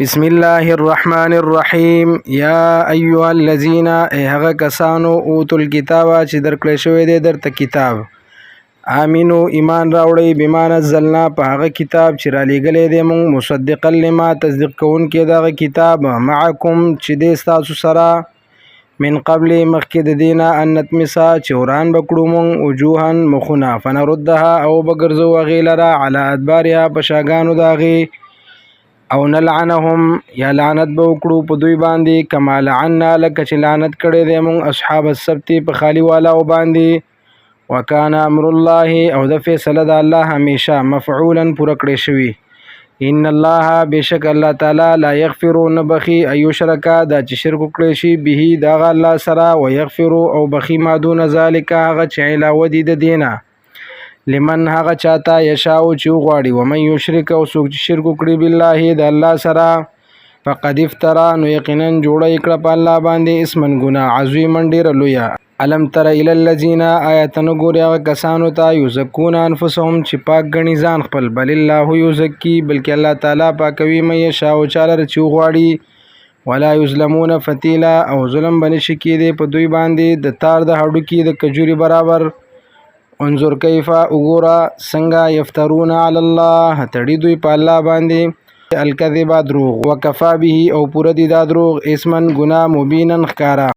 بسم الله الرحمن الرحیم یا ایها الذین هغه کسانو اوتل کتاب چې درکړی شوی دی درته کتاب امینو ایمان راوړی بما نزلنا په هغه کتاب چې را لېږلی دی موږ مصدقا لما تصدیق کوونکی دغه کتاب معکم چې دی ستاسو سره من قبل مخکې د دینه ان نطمسا چې وران به کړو موږ وجوها مخونه فنردها او به ګرځو هغې لره علی ادبارها په شاګانو د هغې او نلعنهم یا لعنت به وکړو په دوی باندې کما لعنا لکه چې لعنت کړی دی موږ اصحاب السبت په خالی والاو باندې وکانا امر الله او د فیصله د الله همیشه مفعولا پوره کړی شوي ان الله بشک الله تعالی لا یغفر نبخي ایو شرکا دا چې شرک کړی شي به دغه الله سره ويغفر او بخي ما دون ذلک هغه چې علاوه دي د دینه لمن هغه چاته یشاء چې غواړي ومن یشرک او څوک چې شرک وکړي بالله د الله سره فقد افترى نو یقینا جوړه کړه په الله باندې اسمن ګناه عظیما ډیر لویه الم تر الى الذين آیاتن ګوري هغه کسانو ته یزکون انفسهم چې پاک غني ځان خپل بل الله یزکی بلکې الله تعالی پاکوي مې یشاء چاله چې غواړي ولا یظلمون فتیلا او ظلم بنشي کېده په دوی باندې د تار د هډو کې د کجوري برابر انظر کیفا وګورا څنګه یفترون علی الله تړي دوی په الله باندې الکذب دروغ وکفا به او پوره دي دا دروغ اسمن گناه مبینا ښکارا